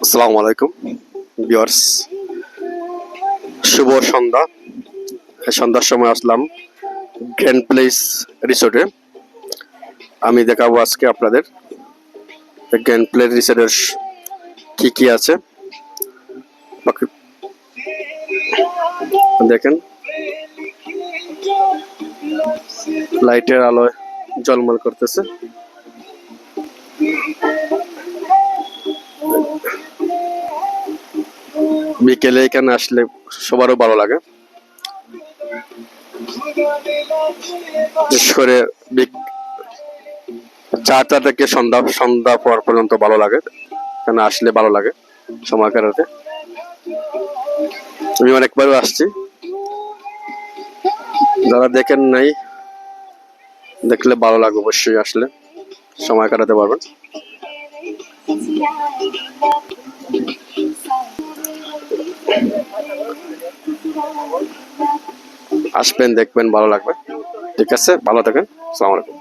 আসসালামু আলাইকুম ভিউয়ার্স, শুভ সন্ধ্যা। সন্ধ্যার সময় আসলাম গ্র্যান্ড প্লেস রিসোর্টে। আমি দেখাবো আজকে আপনাদের গ্র্যান্ড প্লেস রিসোর্টের কি কি আছে। দেখেন, লাইটের আলোয় ঝলমল করতেছে। বিকেলে এখানে আসলে সবারও ভালো লাগে, বিশেষ করে 4টা থেকে সন্ধ্যা পর্যন্ত ভালো লাগে। এখানে আসলে ভালো লাগে সময় কাটাতে। আমি অনেকবারও আসছি, যারা দেখেন নাই দেখলে ভালো লাগে, অবশ্যই আসলে সময় কাটাতে পারবেন। আসবেন, দেখবেন, ভালো লাগবে। ঠিক আছে, ভালো থাকেন। আসসালামু আলাইকুম।